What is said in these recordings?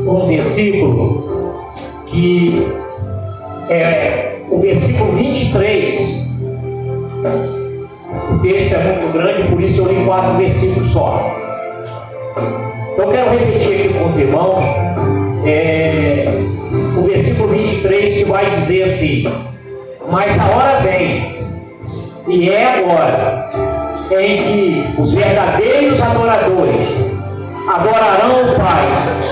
um versículo que é o versículo 23. O texto é muito grande, por isso eu li 4 versículos só. Então eu quero repetir aqui com os irmãos o versículo 23, que vai dizer assim: mas a hora vem, e é agora, em que os verdadeiros adoradores adorarão o Pai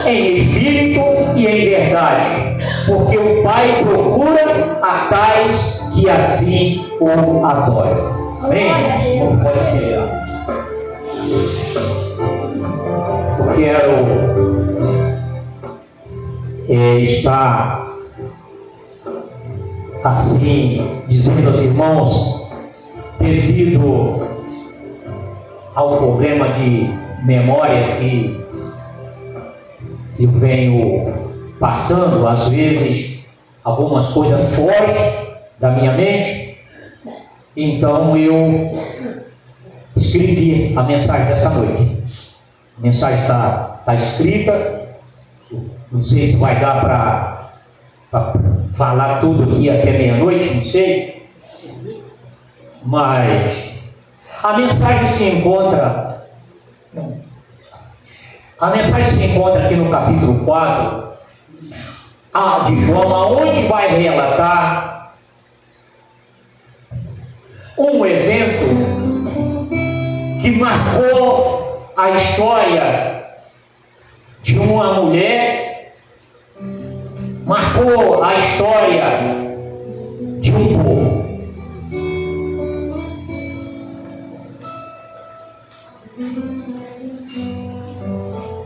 em espírito e em verdade, porque o Pai procura a tais que assim o adoram. Amém? Como pode ser? Eu quero estar assim dizendo aos irmãos, devido ao problema de memória que eu venho passando, às vezes algumas coisas fogem da minha mente, então eu escrevi a mensagem dessa noite. A mensagem está escrita, não sei se vai dar para falar tudo aqui até meia-noite, não sei, mas a mensagem se encontra aqui no capítulo 4 de João, onde vai relatar um evento que marcou a história de uma mulher, marcou a história de um povo.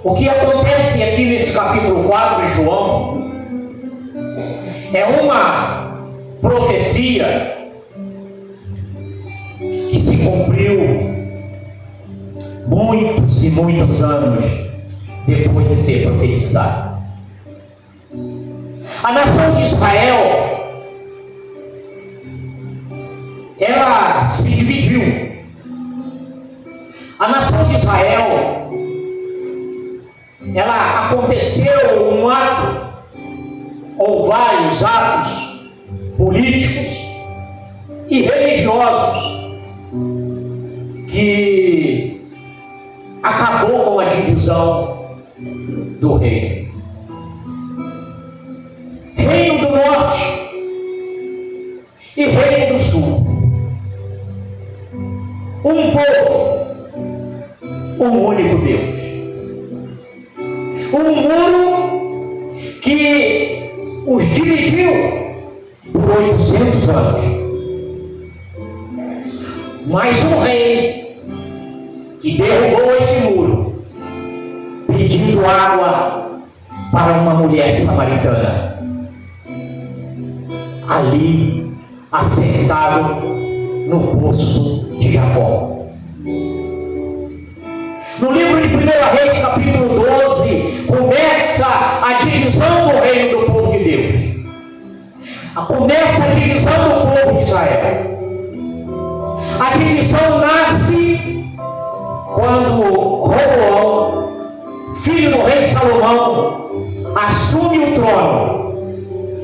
O que acontece aqui nesse capítulo 4 de João é uma profecia que se cumpriu muitos e muitos anos depois de ser profetizada. A nação de Israel, ela se dividiu. A nação de Israel, ela aconteceu um ato ou vários atos políticos e religiosos que acabou com a divisão do reino. Reino do Norte e Reino do Sul. Um povo, um único Deus. Um muro que os dividiu por 800 anos. Mas um rei que derrubou esse muro, pedindo água para uma mulher samaritana, ali assentado no poço de Jacó. No livro de 1 Reis, capítulo 12, começa a divisão do reino do povo de Deus. Começa a divisão do povo de Israel. A divisão nasce quando Roboão, filho do rei Salomão, assume o trono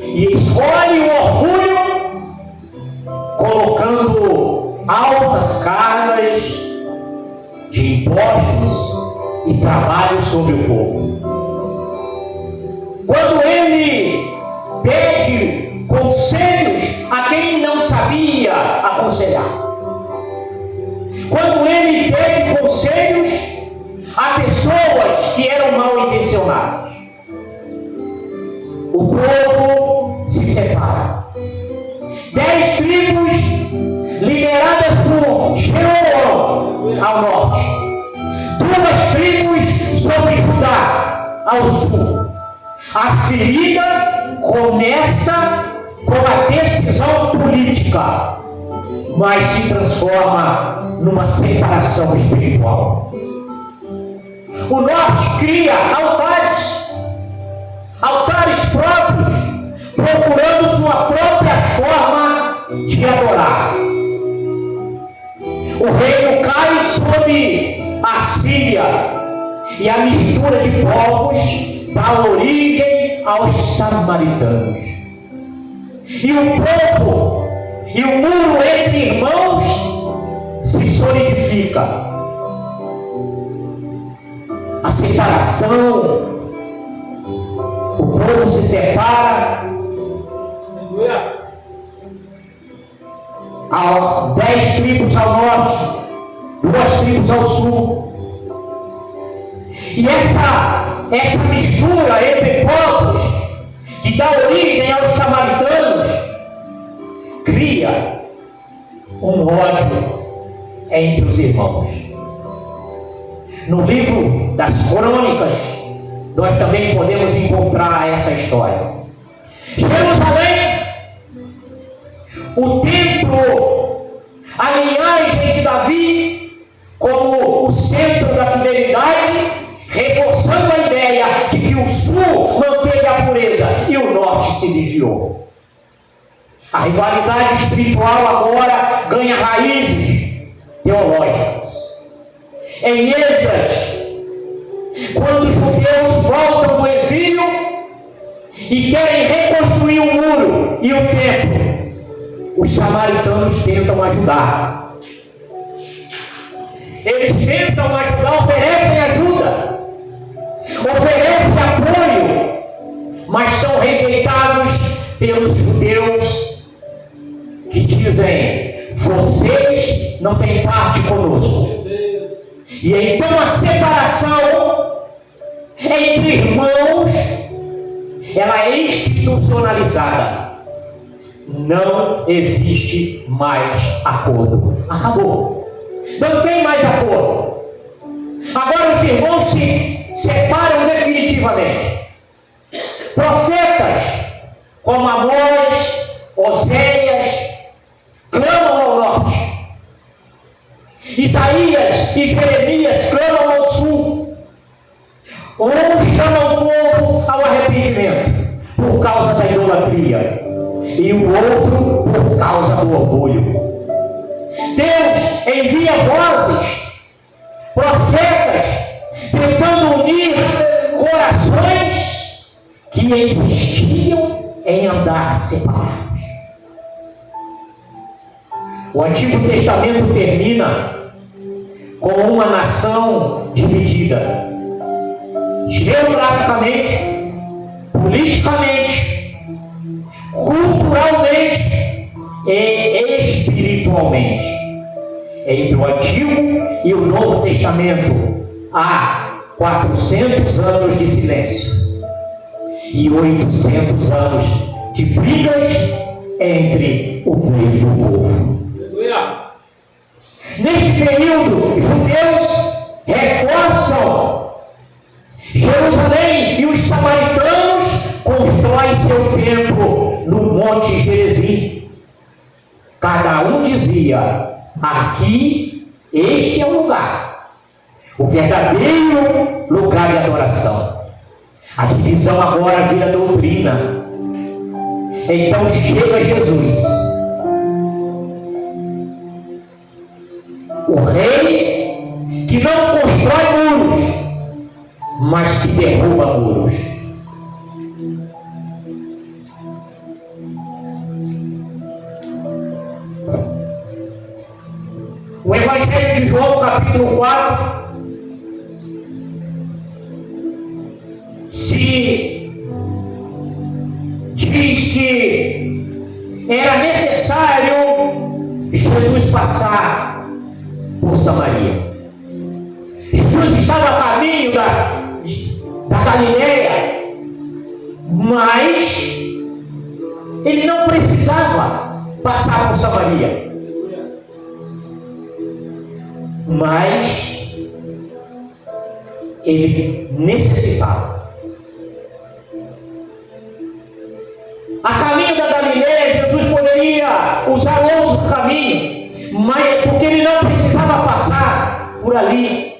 e escolhe o orgulho, colocando altas cargas de impostos e trabalho sobre o povo. Quando ele pede conselhos a quem não sabia aconselhar, quando ele pede conselhos a pessoas que eram mal intencionadas, o povo se separa. 10 tribos lideradas por Jeroboão ao norte, 2 tribos sobre Judá ao sul. A ferida começa com a decisão política, mas se transforma numa separação espiritual. O norte cria altares próprios, procurando sua própria forma de adorar. O reino cai sobre a Síria e a mistura de povos dá dá origem aos samaritanos. E o povo e o muro entre irmãos se solidifica. A separação, o povo se separa. Há 10 tribos ao norte, 2 tribos ao sul. E essa mistura entre povos, que dá origem aos samaritanos, cria um ódio entre os irmãos. No livro das Crônicas, nós também podemos encontrar essa história. Jerusalém, o templo, a linhagem de Davi, como o centro da fidelidade, reforçando a ideia de que o sul manteve a pureza e o norte se desviou. A rivalidade espiritual agora ganha raízes teológicas. Em Esdras, quando os judeus voltam do exílio e querem reconstruir o muro e o templo, os samaritanos tentam ajudar. Eles tentam ajudar, oferecem ajuda, oferecem apoio, mas são rejeitados pelos judeus que dizem: vocês não têm parte conosco. E então a separação entre irmãos, ela é institucionalizada. Não existe mais acordo. Acabou. Não tem mais acordo. Agora os irmãos se separam definitivamente. Profetas como Amós, Oséias, clamam ao norte. Isaías e Jeremias clamam ao sul. Um chama o povo ao arrependimento por causa da idolatria, e o outro por causa do orgulho. Deus envia vozes, profetas, tentando unir corações que insistiam em andar separados. O Antigo Testamento termina com uma nação dividida, geograficamente, politicamente, culturalmente e espiritualmente. Entre o Antigo e o Novo Testamento há 400 anos de silêncio e 800 anos de brigas entre o mesmo povo. Neste período, judeus reforçam Jerusalém e os samaritanos constroem seu templo no Monte Gerizim. Cada um dizia: aqui, este é o lugar, o verdadeiro lugar de adoração. A divisão agora vira doutrina. Então chega Jesus, o rei que não constrói muros, mas que derruba muros. O Evangelho de João, capítulo 4, se diz que era necessário Jesus passar por Samaria. Jesus estava a caminho da Galileia, mas ele não precisava passar por Samaria. Mas ele necessitava. A caminho da Galileia, Jesus poderia usar outro caminho, mas porque ele não precisava passar por ali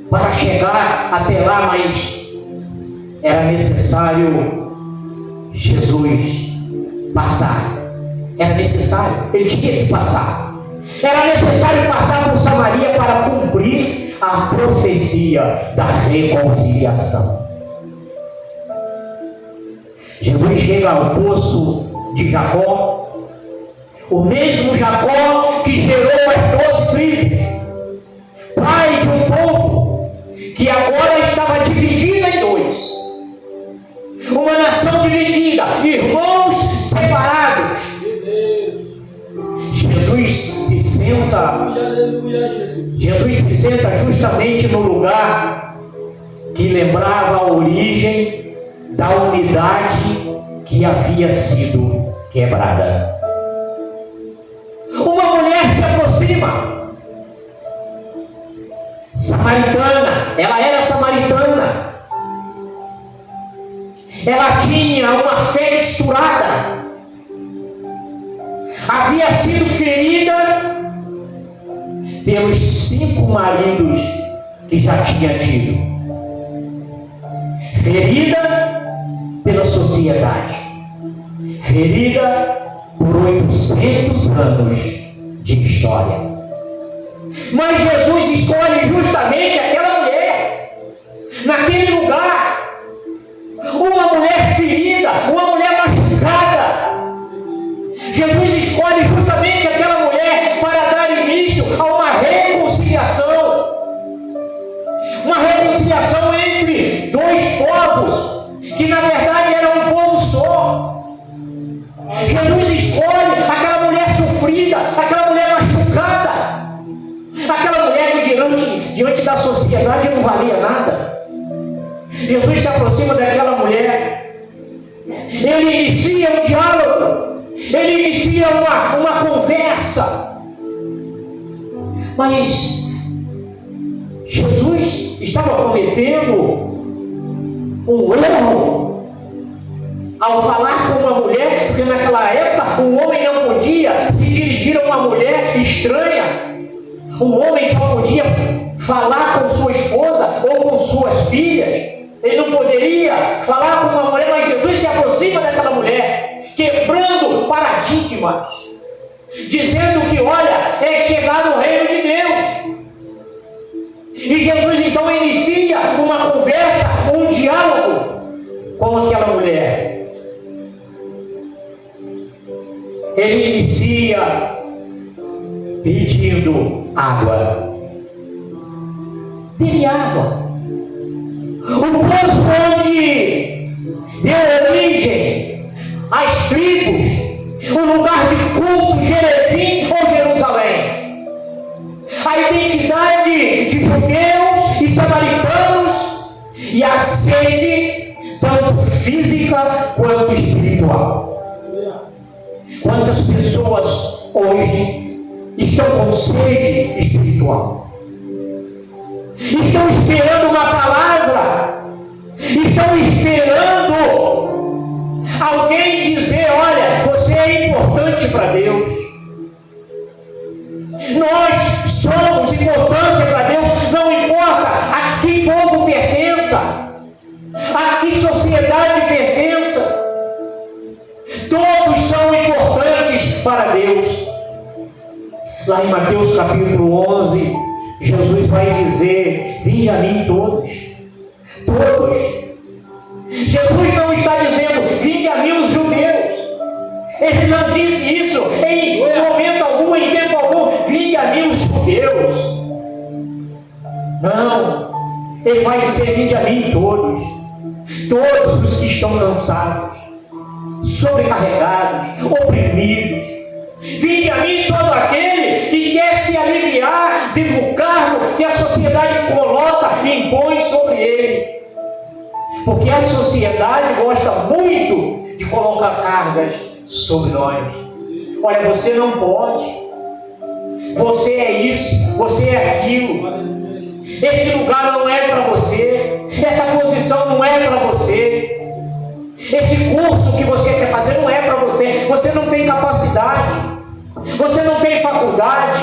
para chegar até lá, mas era necessário Jesus passar. Era necessário, ele tinha que passar. Era necessário passar por Samaria para cumprir a profecia da reconciliação. Jesus chega ao poço de Jacó, o mesmo Jacó que gerou as 12 tribos, pai de um povo que agora estava dividido em dois, uma nação dividida, irmãos separados. Jesus se senta justamente no lugar que lembrava a origem da unidade que havia sido quebrada. Uma mulher se aproxima, samaritana, ela era samaritana, ela tinha uma fé misturada, havia sido ferida pelos 5 maridos que já tinha tido, ferida pela sociedade, ferida por 800 anos de história. Mas Jesus escolhe justamente aquela mulher, naquele lugar, uma mulher ferida, uma mulher machucada. Jesus escolhe justamente aquela mulher para dar início a uma reconciliação entre dois povos, que na verdade eram um povo só. Jesus escolhe aquela mulher sofrida, aquela mulher machucada, aquela mulher que diante da sociedade não valia nada. Jesus se aproxima daquela mulher, ele inicia um diálogo, ele inicia uma conversa. Mas Jesus estava cometendo um erro ao falar com uma mulher, porque naquela época um homem não podia se dirigir a uma mulher estranha. Um homem só podia falar com sua esposa ou com suas filhas. Ele não poderia falar com uma mulher, mas Jesus se aproxima daquela mulher, quebrando paradigmas, dizendo que, olha, é chegado o reino de Deus. E Jesus então inicia uma conversa, um diálogo com aquela mulher. Ele inicia pedindo água. Dê-me água. O poço onde deu origem às tribos, o lugar de culto, Gerezim ou Jerusalém. A identidade de judeus e samaritanos e a sede, tanto física quanto espiritual. Quantas pessoas hoje estão com sede espiritual? Estão esperando uma palavra, estão esperando alguém dizer, olha, você é importante para Deus. Nós somos importância para Deus, não importa a que povo pertença, a que sociedade pertença, todos são importantes para Deus. Lá em Mateus capítulo 11, Jesus vai dizer, vinde a mim todos. Todos. Jesus não está dizendo, vinde a mim os judeus. Ele não disse isso em momento algum, em tempo algum, vinde a mim os judeus. Não. Ele vai dizer, vinde a mim todos. Todos os que estão cansados, sobrecarregados, oprimidos. Vinde a mim todo aquele que quer se aliviar do cargo que a sociedade coloca e impõe sobre ele. Porque a sociedade gosta muito de colocar cargas sobre nós. Olha, você não pode. Você é isso, você é aquilo. Esse lugar não é para você. Essa posição não é para você. Esse curso que você quer fazer não é para você. Você não tem capacidade. Você não tem faculdade.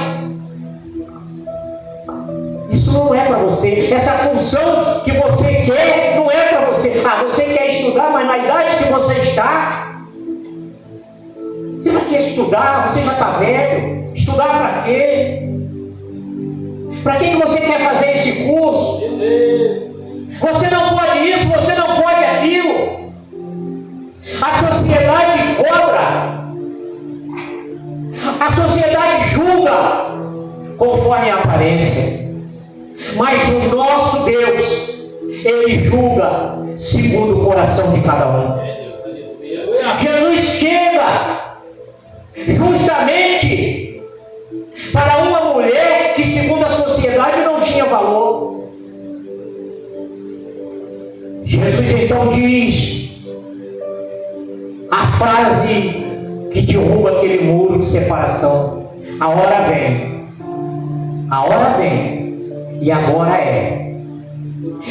Isso não é para você. Essa função que você quer não é para você. Você quer estudar, mas na idade que você está, você vai querer estudar, você já está velho. Estudar para quê? Para que você quer fazer esse curso? Você não pode isso, você não pode aquilo. A sociedade cobra. A sociedade julga conforme a aparência. Mas o nosso Deus, Ele julga segundo o coração de cada um. Jesus chega justamente para uma mulher que segundo a sociedade não tinha valor. Jesus então diz a frase que derruba aquele muro de separação: a hora vem, e agora é,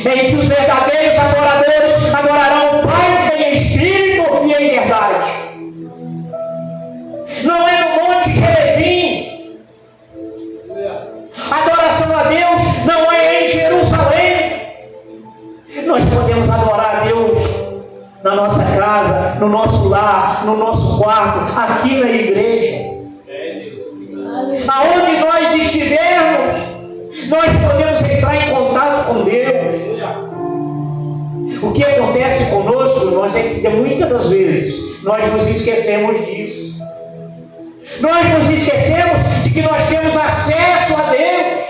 em que os verdadeiros adoradores adorarão o Pai em espírito e em verdade. Não é no Monte Gerizim. Adoração a Deus não é em Jerusalém. Nós podemos adorar a Deus na nossa casa, no nosso lar, no nosso quarto, aqui na igreja. Aonde nós estivermos, nós podemos entrar em contato com Deus. O que acontece conosco, nós é que muitas das vezes nós nos esquecemos disso. Nós nos esquecemos de que nós temos acesso a Deus.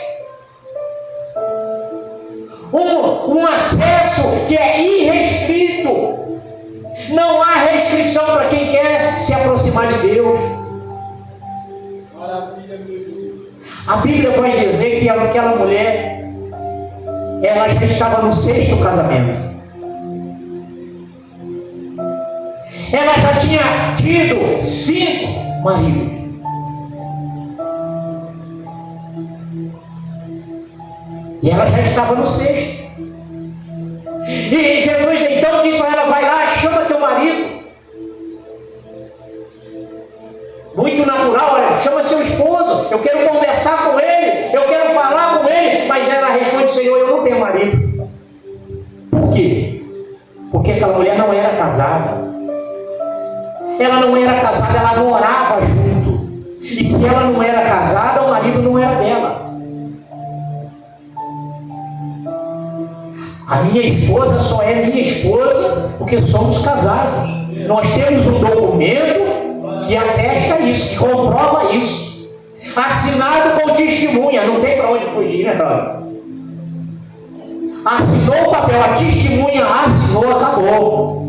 Um acesso que é irrestrito. Não há restrição para quem quer se aproximar de Deus. A Bíblia vai dizer que aquela mulher, ela já estava no 6º casamento. Ela já tinha tido 5 maridos. E ela já estava no 6º. E Jesus então diz para ela: vai lá, chama teu marido. Muito natural, olha, chama seu esposo, eu quero conversar com ele, eu quero falar com ele. Mas ela responde: Senhor, eu não tenho marido. Por quê? Porque aquela mulher não era casada. Ela não era casada, ela morava junto. E se ela não era casada, o marido não era dela. A minha esposa só é minha esposa porque somos casados. Nós temos um documento que atesta isso, que comprova isso. Assinado com testemunha, não tem para onde fugir, né, brother? Assinou o papel, a testemunha assinou, acabou.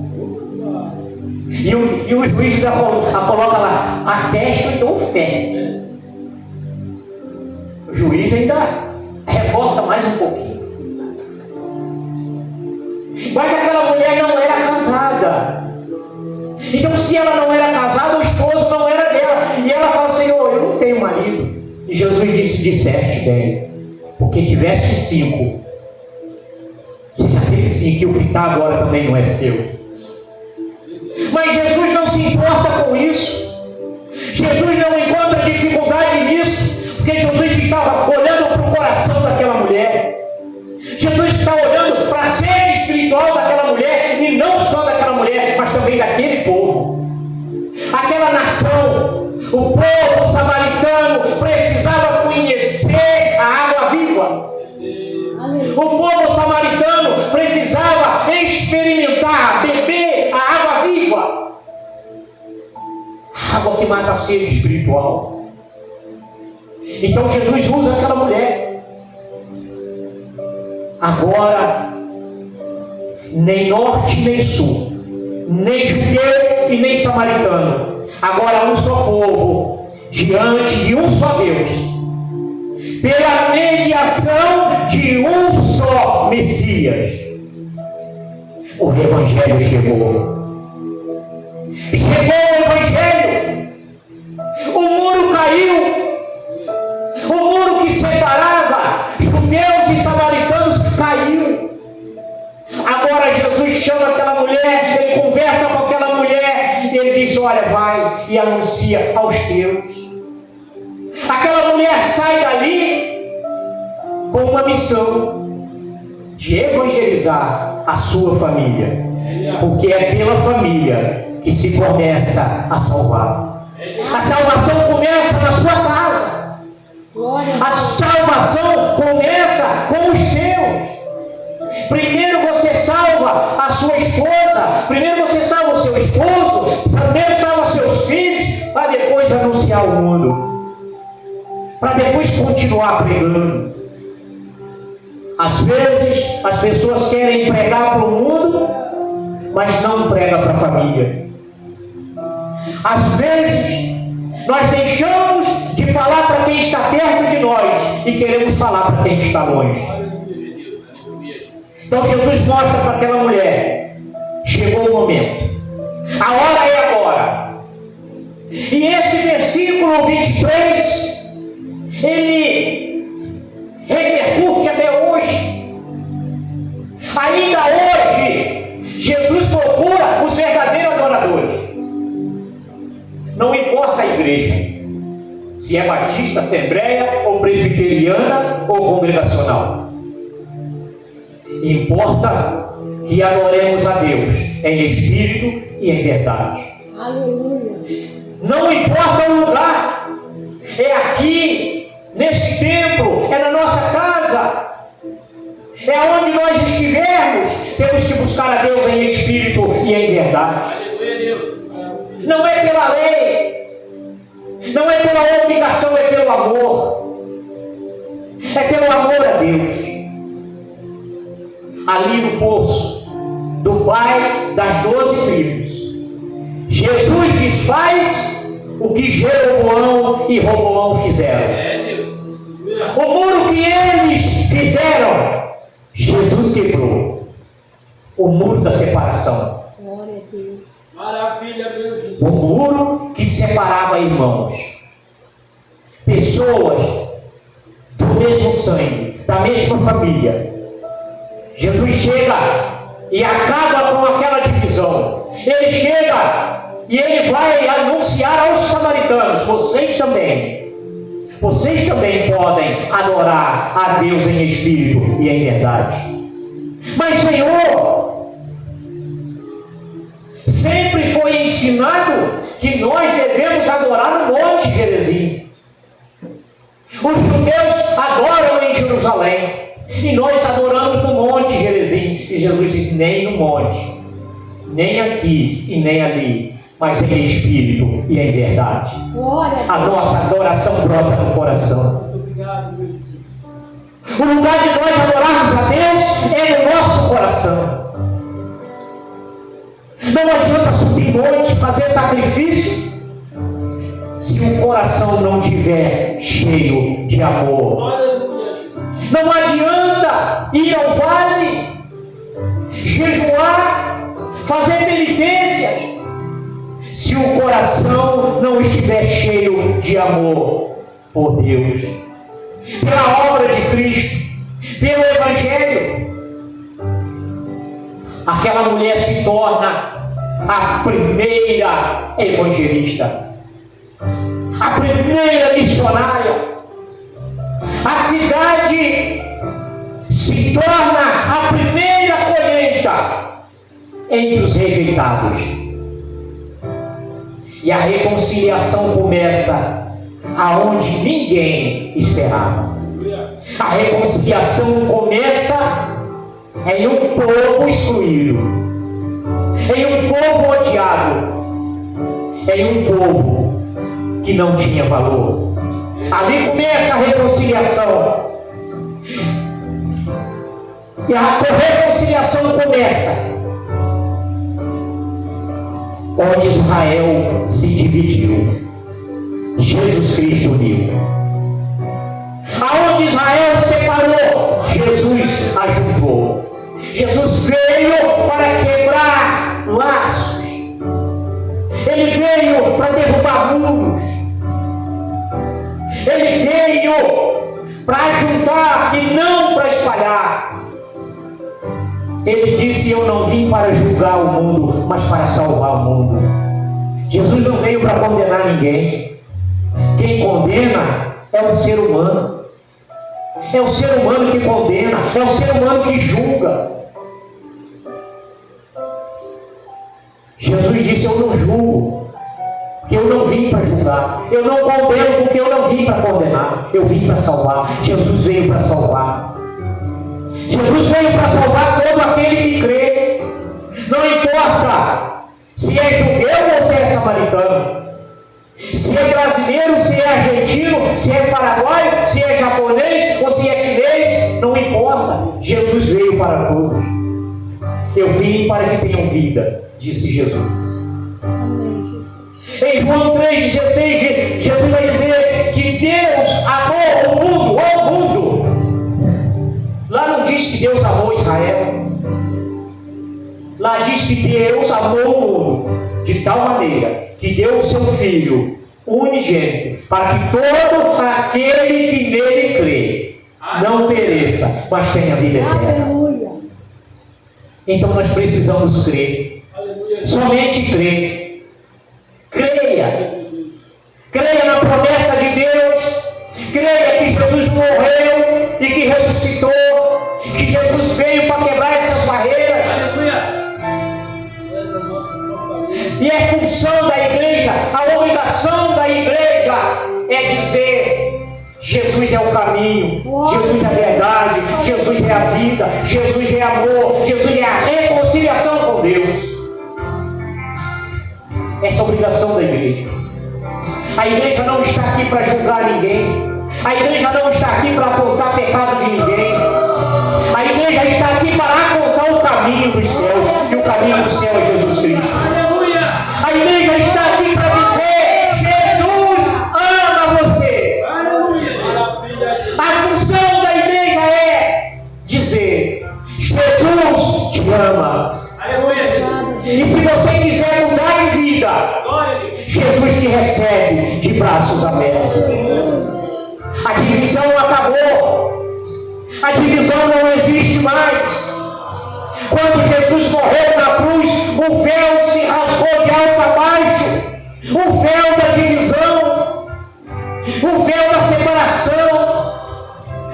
E o juiz ainda coloca lá: atesta e dou fé. O juiz ainda reforça mais um pouquinho. Mas aquela mulher não era casada. Então, se ela não era casada, o esposo não era dela. E ela fala: Senhor, eu não tenho marido. E Jesus disse: disseste bem, porque tiveste 5. Você já teve 5, e o que está agora também não é seu. Mas Jesus não se importa com isso. Jesus não encontra dificuldade nisso, porque Jesus estava olhando para o coração daquela mulher. Jesus está olhando para a sede espiritual daquela mulher, e não só daquela mulher, mas também daquele povo. Aquela nação, o povo samaritano, precisava conhecer a água viva. O povo samaritano precisava experimentar, beber a água viva. A água que mata a sede espiritual. Então Jesus usa aquela mulher. Agora, nem norte nem sul, nem judeu e nem samaritano, agora um só povo, diante de um só Deus, pela mediação de um só Messias. O Evangelho chegou. Chegou o Evangelho. O muro caiu. O muro que separava judeus e samaritanos caiu. Agora Jesus chama aquela mulher, ele conversa com aquela mulher, e ele diz: olha, vai e anuncia aos teus. Aquela mulher sai dali com uma missão de evangelizar a sua família, porque é pela família que se começa a salvar. A salvação começa na sua casa. A salvação começa com os seus. Primeiro você salva a sua esposa, primeiro você salva o seu esposo, primeiro salva seus filhos, para depois anunciar o mundo, para depois continuar pregando. Às vezes as pessoas querem pregar para o mundo, mas não pregam para a família. Às vezes nós deixamos de falar para quem está perto de nós e queremos falar para quem está longe. Então Jesus mostra para aquela mulher: chegou o momento, a hora é agora. E esse versículo 23, ele repercute até hoje. Ainda hoje, Jesus procura os verdadeiros adoradores. Não importa a igreja, se é batista, assembleia, ou presbiteriana, ou congregacional. Importa que adoremos a Deus em espírito e em verdade. Aleluia. Não importa o lugar, é aqui, neste templo, é na nossa casa, é onde nós estivermos, temos que buscar a Deus em espírito e em verdade. Aleluia, Deus. Não é pela lei, não é pela obrigação, é pelo amor. É pelo amor a Deus. Ali no poço do pai das 12 tribos, Jesus desfaz o que Jeroboão e Roboão fizeram. O muro que eles fizeram, Jesus quebrou. O muro da separação. Glória a Deus. Maravilha, meu Jesus. O muro que separava irmãos, pessoas do mesmo sangue, da mesma família. Jesus chega e acaba com aquela divisão. Ele chega e ele vai anunciar aos samaritanos: vocês também podem adorar a Deus em espírito e em verdade. Mas Senhor, sempre foi ensinado que nós devemos adorar no Monte Gerizim. Os judeus adoram em Jerusalém e nós adoramos no Monte Gerizim. E Jesus diz: nem no monte, nem aqui e nem ali, mas em espírito e em verdade. Glória A nossa adoração brota no coração. Obrigado, meu Jesus. O lugar de nós adorarmos a Deus é no nosso coração. Não adianta subir monte, fazer sacrifício, se o coração não estiver cheio de amor. Aleluia, Jesus. Não adianta ir ao vale, jejuar, fazer penitências, se o coração não estiver cheio de amor por Deus, pela obra de Cristo, pelo Evangelho. Aquela mulher se torna a primeira evangelista, a primeira missionária. A cidade se torna a primeira colheita entre os rejeitados. E a reconciliação começa aonde ninguém esperava. A reconciliação começa em um povo excluído, em um povo odiado, em um povo que não tinha valor. Ali começa a reconciliação. E a reconciliação começa onde Israel se dividiu, Jesus Cristo uniu. Aonde Israel separou, Jesus ajuntou. Jesus veio para quebrar laços. Ele veio para derrubar muros. Ele veio para ajuntar e não para espalhar. Ele disse: eu não vim para julgar o mundo, mas para salvar o mundo. Jesus não veio para condenar ninguém. Quem condena é o ser humano. É o ser humano que condena, é o ser humano que julga. Jesus disse: eu não julgo, porque que eu não vim para julgar. Eu não condeno porque eu não vim para condenar. Eu vim para salvar. Jesus veio para salvar. Jesus veio para salvar todo aquele que crê. Não importa se é judeu ou se é samaritano, se é brasileiro, se é argentino, se é paraguaio, se é japonês ou se é chinês, não importa. Jesus veio para todos. Eu vim para que tenham vida, disse Jesus. Amém, Jesus. Em João 3,16, Jesus vai dizer que Deus amou o mundo, ao mundo. Lá não diz que Deus amou Israel. Lá diz que Deus amou o mundo de tal maneira que deu o seu Filho unigênito, para que todo aquele que nele crê não pereça, mas tenha vida eterna. Aleluia. Então nós precisamos crer. Aleluia. Somente crer. Creia. Creia na promessa de Deus. Creia que Jesus morreu e que ressuscitou. Que Jesus veio para quebrar essas barreiras. Aleluia. Essa nossa fortaleza. E é função da igreja, a obrigação da igreja é dizer: Jesus é o caminho, Jesus é a verdade, Jesus é a vida, Jesus é amor, Jesus é a reconciliação com Deus. Essa é a obrigação da igreja. A igreja não está aqui para julgar ninguém. A igreja não está aqui para apontar pecado de ninguém. A igreja está aqui para apontar o caminho dos céus. E o caminho do céu é Jesus Cristo. Aleluia. A igreja está aqui para dizer: Jesus ama você. Aleluia. Maravilha, Jesus. A função da igreja é dizer: Jesus te ama. Aleluia, Jesus. E se você quiser mudar de vida, Glória a Deus. Jesus te recebe de braços abertos. Jesus. A divisão acabou. A divisão não existe mais. Quando Jesus morreu na cruz, o véu se rasgou de alto a baixo. O véu da divisão. O véu da separação.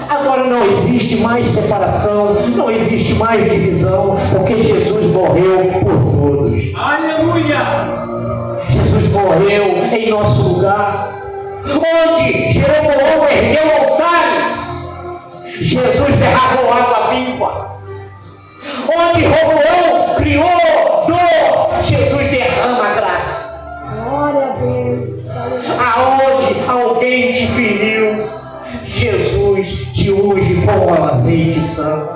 Agora não existe mais separação. Não existe mais divisão. Porque Jesus morreu por todos. Aleluia. Jesus morreu em nosso lugar. Onde Jeroboão ergueu altares, Jesus derramou água viva. Onde Roboão criou dor, Jesus derrama graça. Glória a Deus. Aleluia. Aonde alguém te feriu, Jesus te unge com o azeite santo,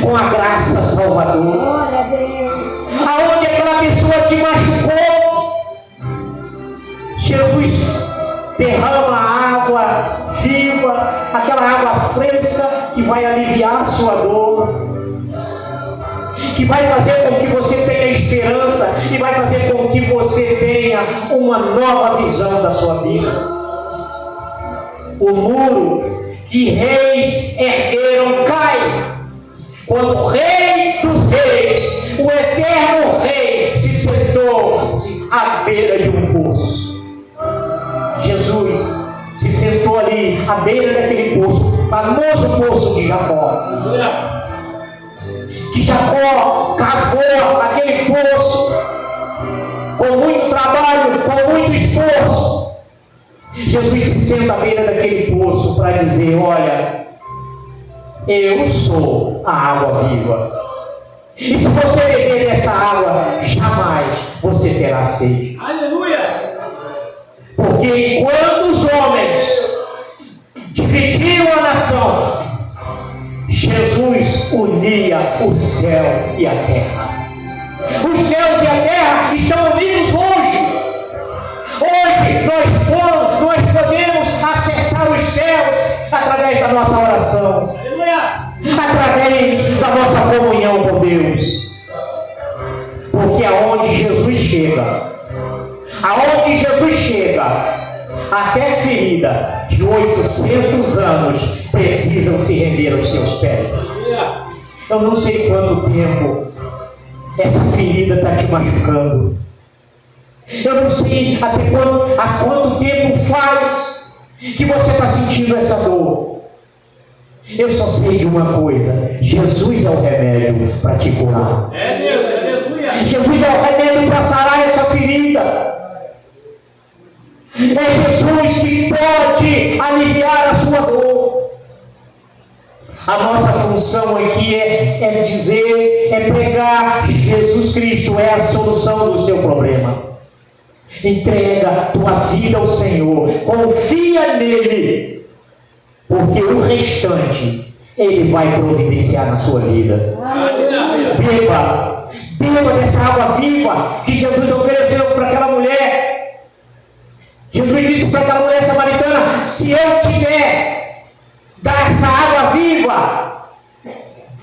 com a graça salvadora. Glória a Deus. Aonde aquela pessoa te machucou, Jesus derrama água viva, aquela água fresca que vai aliviar a sua dor, que vai fazer com que você tenha esperança e vai fazer com que você tenha uma nova visão da sua vida. O muro que reis ergueram cai quando o Rei dos Reis, o eterno Rei, se sentou à beira de um poço. Jesus se sentou ali à beira daquele poço, famoso poço de Jacó. Aleluia. Que Jacó cavou aquele poço com muito trabalho, com muito esforço. Jesus se senta à beira daquele poço para dizer: olha, eu sou a água viva. E se você beber dessa água, jamais você terá sede. Aleluia. Porque enquanto os homens dividiam a nação, Jesus unia o céu e a terra. Os céus e a terra estão unidos hoje. Hoje nós podemos acessar os céus através da nossa oração, Aleluia. através da nossa comunhão com Deus. Porque aonde Jesus chega, até ferida de 800 anos precisam se render aos seus pés. Aleluia. Eu não sei quanto tempo essa ferida está te machucando. Eu não sei há quanto tempo faz que você está sentindo essa dor. Eu só sei de uma coisa: Jesus é o remédio para te curar. É Deus. Aleluia. Jesus é o remédio para sarar essa ferida. A nossa função aqui é dizer, é pregar: Jesus Cristo é a solução do seu problema. Entrega tua vida ao Senhor, confia nele, porque o restante Ele vai providenciar na sua vida. Beba dessa água viva que Jesus ofereceu para aquela mulher. Jesus disse para aquela mulher samaritana: se eu tiver dessa água viva,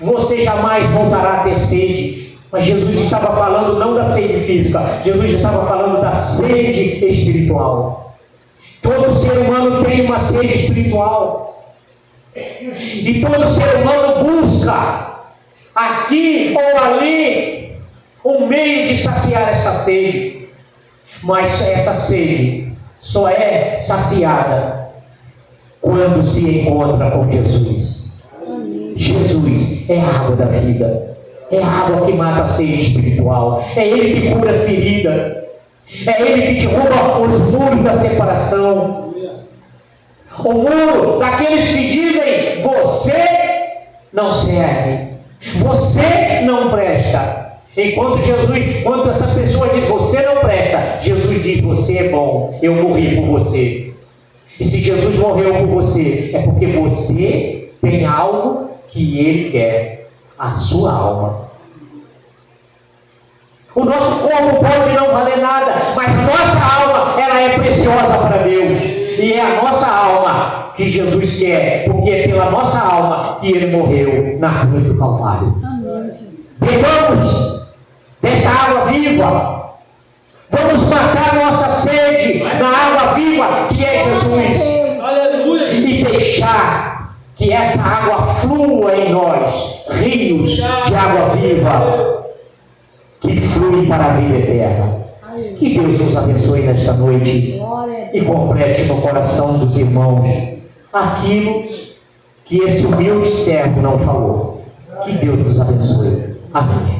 você jamais voltará a ter sede. Mas Jesus estava falando não da sede física, Jesus estava falando da sede espiritual. Todo ser humano tem uma sede espiritual, e todo ser humano busca aqui ou ali um meio de saciar essa sede. Mas essa sede só é saciada quando se encontra com Jesus. Jesus é a água da vida, é a água que mata a sede espiritual, é Ele que cura a ferida, é Ele que derruba os muros da separação, o muro daqueles que dizem: você não serve, você não presta. Enquanto essas pessoas dizem: você não presta, Jesus diz: você é bom, eu morri por você. E se Jesus morreu por você, é porque você tem algo que Ele quer: a sua alma. O nosso corpo pode não valer nada, mas a nossa alma, ela é preciosa para Deus. E é a nossa alma que Jesus quer, porque é pela nossa alma que Ele morreu na cruz do Calvário. Bebamos desta água viva. Vamos matar nossa sede na água viva que é Jesus. Aleluia. E deixar que essa água flua em nós, rios de água viva que fluem para a vida eterna. Que Deus nos abençoe nesta noite e complete no coração dos irmãos aquilo que esse humilde servo não falou. Que Deus nos abençoe. Amém.